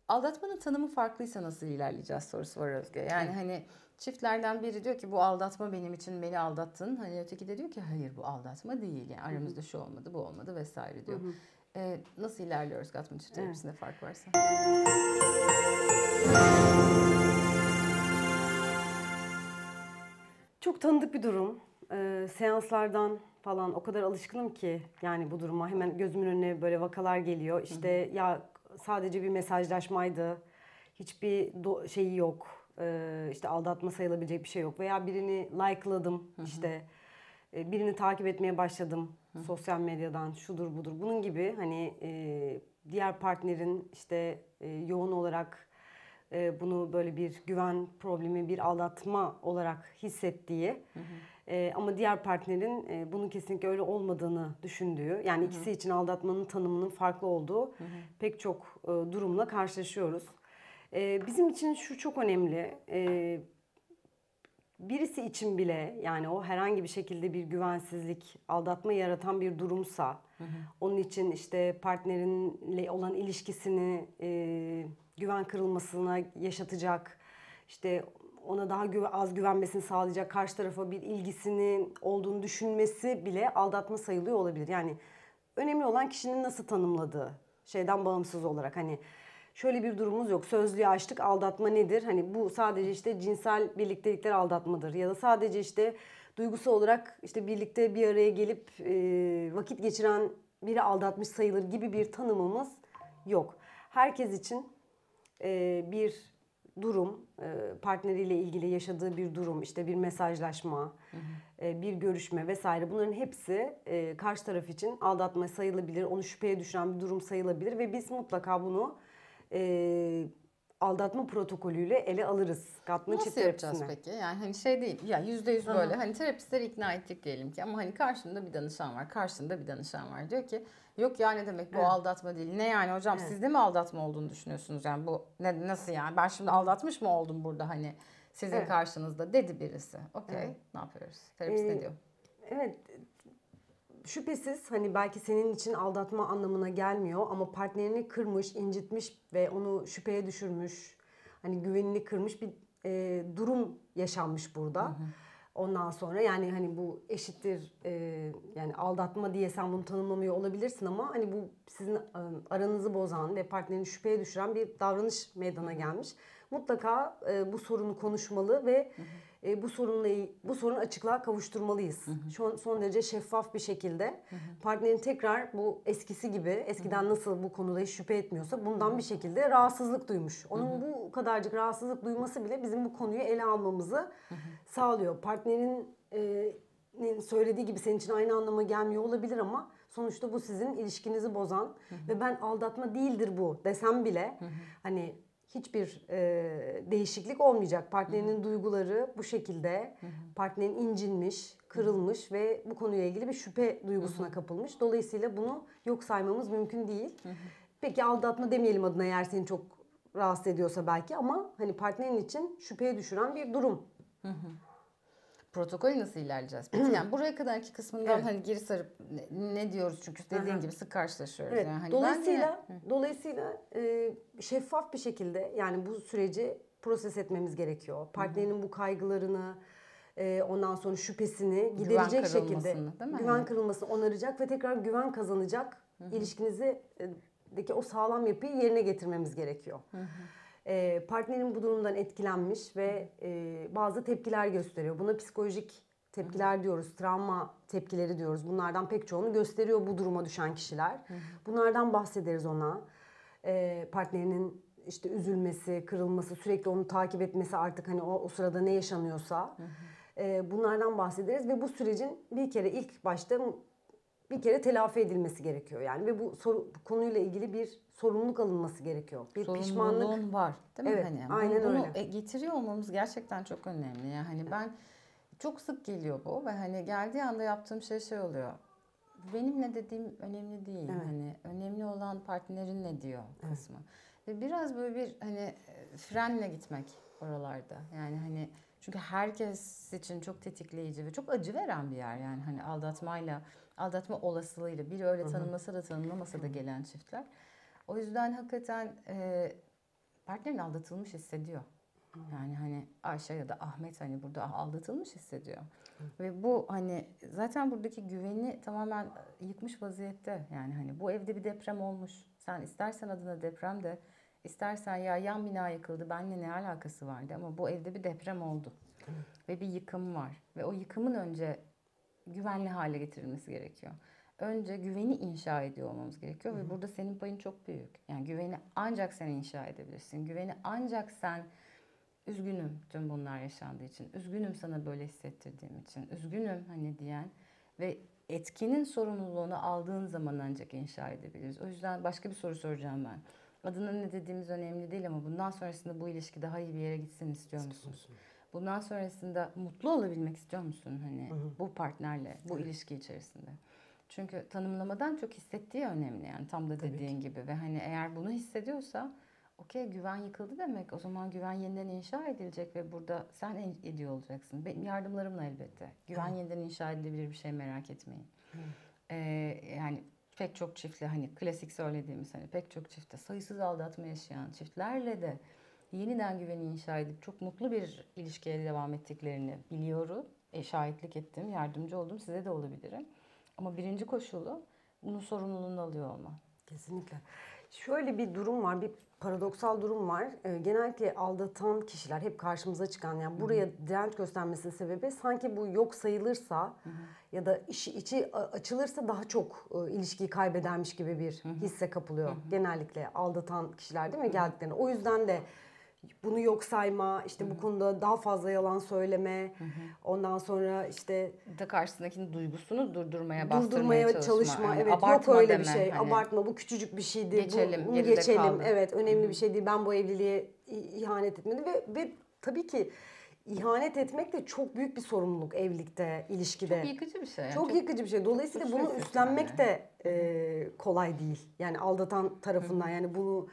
Aldatmanın tanımı farklıysa nasıl ilerleyeceğiz sorusu var Özge. Yani hani çiftlerden biri diyor ki bu aldatma benim için, beni aldattın. Hani öteki de diyor ki hayır bu aldatma değil. Yani aramızda şu olmadı, bu olmadı vesaire diyor. Nasıl ilerliyoruz Gatman çift Evet. terapisinde fark varsa? Çok tanıdık bir durum. Seanslardan falan o kadar alışkınım ki yani bu duruma hemen gözümün önüne böyle vakalar geliyor. İşte ya sadece bir mesajlaşmaydı. Hiçbir şeyi yok. İşte aldatma sayılabilecek bir şey yok. Veya birini like'ladım işte. Birini takip etmeye başladım sosyal medyadan şudur budur. Bunun gibi hani diğer partnerin işte yoğun olarak bunu böyle bir güven problemi, bir aldatma olarak hissettiği ama diğer partnerin bunun kesinlikle öyle olmadığını düşündüğü, yani ikisi için aldatmanın tanımının farklı olduğu pek çok durumla karşılaşıyoruz. Bizim için şu çok önemli. Birisi için bile yani o herhangi bir şekilde bir güvensizlik, aldatma yaratan bir durumsa, onun için işte partnerinle olan ilişkisini güven kırılmasına yaşatacak, işte ona daha az güvenmesini sağlayacak, karşı tarafa bir ilgisinin olduğunu düşünmesi bile aldatma sayılıyor olabilir. Yani önemli olan kişinin nasıl tanımladığı şeyden bağımsız olarak hani şöyle bir durumumuz yok. Sözlüğü açtık, aldatma nedir? Hani bu sadece işte cinsel birliktelikler aldatmadır ya da sadece işte duygusal olarak işte birlikte bir araya gelip vakit geçiren biri aldatmış sayılır gibi bir tanımımız yok. Herkes için bir durum, partneriyle ilgili yaşadığı bir durum, işte bir mesajlaşma, bir görüşme vesaire, bunların hepsi karşı taraf için aldatma sayılabilir, onu şüpheye düşüren bir durum sayılabilir ve biz mutlaka bunu aldatma protokolüyle ele alırız Gatman çift Nasıl yapacağız terapisine. peki? Yani hani şey değil ya %100 böyle hani terapistleri ikna ettik diyelim ki ama hani karşında bir danışan var, karşında bir danışan var. Diyor ki yok ya ne demek bu Evet, aldatma değil. Ne yani hocam evet, sizde mi aldatma olduğunu düşünüyorsunuz? Yani bu ne, nasıl yani ben şimdi aldatmış mı oldum burada hani sizin evet, karşınızda dedi birisi. Okey, evet. ne yapıyoruz? Terapist ne E, diyor? evet, şüphesiz hani belki senin için aldatma anlamına gelmiyor ama partnerini kırmış, incitmiş ve onu şüpheye düşürmüş, hani güvenini kırmış bir durum yaşanmış burada. Ondan sonra yani hani bu eşittir yani aldatma diye sen bunu tanımlamıyor olabilirsin ama hani bu sizin aranızı bozan ve partnerini şüpheye düşüren bir davranış meydana gelmiş. Mutlaka bu sorunu konuşmalı ve bu sorunu açıklığa kavuşturmalıyız. Son derece şeffaf bir şekilde partnerin tekrar bu eskisi gibi, eskiden nasıl bu konuda hiç şüphe etmiyorsa bundan bir şekilde rahatsızlık duymuş. Onun bu kadarcık rahatsızlık duyması bile bizim bu konuyu ele almamızı sağlıyor. Partnerin söylediği gibi senin için aynı anlama gelmiyor olabilir ama sonuçta bu sizin ilişkinizi bozan ve ben aldatma değildir bu desem bile hani hiçbir değişiklik olmayacak. Partnerinin duyguları bu şekilde, partnerin incinmiş, kırılmış ve bu konuyla ilgili bir şüphe duygusuna kapılmış. Dolayısıyla bunu yok saymamız mümkün değil. Peki aldatma demeyelim adına, eğer seni çok rahatsız ediyorsa belki, ama hani partnerin için şüpheye düşüren bir durum. Protokolü nasıl ilerleyeceğiz peki? Yani buraya kadarki kısmından Evet. hani geri sarıp ne diyoruz çünkü dediğin gibi sık karşılaşıyoruz. Evet. Yani hani ben yine Dolayısıyla şeffaf bir şekilde yani bu süreci proses etmemiz gerekiyor. Partnerinin bu kaygılarını, ondan sonra şüphesini güven giderecek şekilde, kırılmasını değil mi? güven Hani kırılmasını onaracak ve tekrar güven kazanacak ilişkinizi deki o sağlam yapıyı yerine getirmemiz gerekiyor. Partnerin bu durumdan etkilenmiş ve bazı tepkiler gösteriyor. Buna psikolojik tepkiler diyoruz, travma tepkileri diyoruz. Bunlardan pek çoğunu gösteriyor bu duruma düşen kişiler. Bunlardan bahsederiz ona. Partnerinin işte üzülmesi, kırılması, sürekli onu takip etmesi, artık hani o sırada ne yaşanıyorsa bunlardan bahsederiz ve bu sürecin bir kere ilk başta bir kere telafi edilmesi gerekiyor yani ve bu konuyla ilgili bir sorumluluk alınması gerekiyor. Bir pişmanlık. sorumluluğun var değil mi? Evet, Hani aynen bunu öyle. getiriyor olmamız gerçekten çok önemli. Yani hani ben çok sık geliyor bu ve hani geldiği anda yaptığım şey oluyor. Benim ne dediğim önemli değil. Evet, Hani önemli olan partnerin ne diyor evet. kısmı. Ve biraz böyle bir hani frenle gitmek oralarda. Yani hani çünkü herkes için çok tetikleyici ve çok acı veren bir yer. Yani hani aldatma olasılığıyla biri öyle tanımlasa da tanımlamasa da gelen çiftler. O yüzden hakikaten partnerin aldatılmış hissediyor. Yani hani Ayşe ya da Ahmet hani burada aldatılmış hissediyor. Ve bu hani zaten buradaki güveni tamamen yıkmış vaziyette. Yani hani bu evde bir deprem olmuş. Sen istersen adına deprem de, istersen ya yan bina yıkıldı benimle ne alakası vardı, ama bu evde bir deprem oldu. Ve bir yıkım var. Ve o yıkımın önce güvenli hale getirilmesi gerekiyor. Önce güveni inşa ediyor olmamız gerekiyor ve burada senin payın çok büyük. Yani güveni ancak sen inşa edebilirsin. Güveni ancak sen, üzgünüm tüm bunlar yaşandığı için, üzgünüm sana böyle hissettirdiğim için, üzgünüm hani diyen ve etkinin sorumluluğunu aldığın zaman ancak inşa edebiliriz. O yüzden başka bir soru soracağım ben. Adına ne dediğimiz önemli değil ama bundan sonrasında bu ilişki daha iyi bir yere gitsin istiyor musun? Bundan sonrasında mutlu olabilmek istiyor musun hani bu partnerle, bu ilişki içerisinde? Çünkü tanımlamadan çok hissettiği önemli, yani tam da dediğin gibi. Ve hani eğer bunu hissediyorsa okey, güven yıkıldı demek. O zaman güven yeniden inşa edilecek ve burada sen ediyor olacaksın. Benim yardımlarımla elbette. Güven yeniden inşa edilebilir bir şey, merak etmeyin. Yani pek çok çiftle, hani klasik söylediğimiz, hani pek çok çiftte sayısız aldatma yaşayan çiftlerle de yeniden güveni inşa edip çok mutlu bir ilişkiye devam ettiklerini biliyorum. Şahitlik ettim, yardımcı oldum, size de olabilirim. Ama birinci koşulu bunun sorumluluğunu alıyor olma. Kesinlikle. Şöyle bir durum var, bir paradoksal durum var. Genellikle aldatan kişiler hep karşımıza çıkan, yani buraya direnç göstermesinin sebebi sanki bu yok sayılırsa ya da içi açılırsa daha çok ilişkiyi kaybedermiş gibi bir hisse kapılıyor. Genellikle aldatan kişiler değil mi geldiklerinde. O yüzden de bunu yok sayma, işte bu konuda daha fazla yalan söyleme, ondan sonra işte Da karşısındakinin duygusunu bastırmaya durdurmaya çalışma. Yani Evet, yok abartma öyle deme. bir şey. Hani Abartma, bu küçücük bir şeydi. geçelim, Bunu geride geçelim. kaldı. Evet, önemli bir şey değil. Ben bu evliliğe ihanet etmedim ve tabii ki ihanet etmek de çok büyük bir sorumluluk evlilikte, ilişkide. çok yıkıcı bir şey. Yani Çok yıkıcı bir şey. Dolayısıyla suç bunu meselesi üstlenmek bence. de kolay değil. Yani aldatan tarafından, yani bunu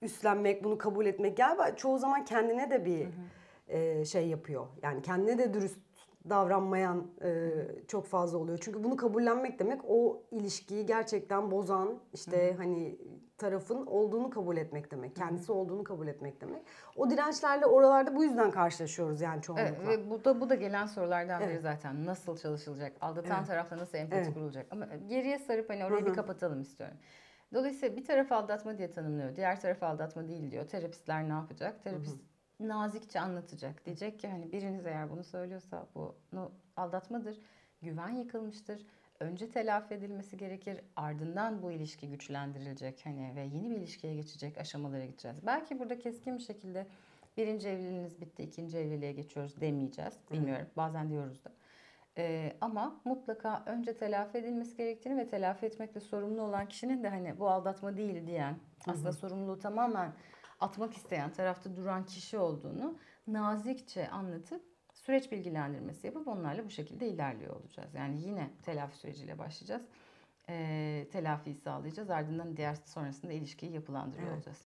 üstlenmek, bunu kabul etmek galiba çoğu zaman kendine de bir şey yapıyor. Yani kendine de dürüst davranmayan çok fazla oluyor. Çünkü bunu kabullenmek demek o ilişkiyi gerçekten bozan işte hani tarafın olduğunu kabul etmek demek. Kendisi olduğunu kabul etmek demek. O dirençlerle oralarda bu yüzden karşılaşıyoruz yani çoğunlukla. Evet, ve bu da gelen sorulardan biri zaten. Nasıl çalışılacak? Aldatan tarafla nasıl empati kurulacak? Ama geriye sarıp hani orayı bir kapatalım istiyorum. Dolayısıyla bir taraf aldatma diye tanımlıyor, diğer taraf aldatma değil diyor. Terapistler ne yapacak? Terapist nazikçe anlatacak. Diyecek ki hani biriniz eğer bunu söylüyorsa bu aldatmadır. Güven yıkılmıştır. Önce telafi edilmesi gerekir. Ardından bu ilişki güçlendirilecek hani ve yeni bir ilişkiye geçecek aşamalara gideceğiz. Belki burada keskin bir şekilde birinci evliliğiniz bitti, ikinci evliliğe geçiyoruz demeyeceğiz. Bilmiyorum. Bazen diyoruz da. Ama mutlaka önce telafi edilmesi gerektiğini ve telafi etmekle sorumlu olan kişinin de hani bu aldatma değil diyen, aslında sorumluluğu tamamen atmak isteyen tarafta duran kişi olduğunu nazikçe anlatıp süreç bilgilendirmesi yapıp onlarla bu şekilde ilerliyor olacağız. Yani yine telafi süreciyle başlayacağız. Telafiyi sağlayacağız. Ardından diğer sonrasında ilişkiyi yapılandırıyor olacağız.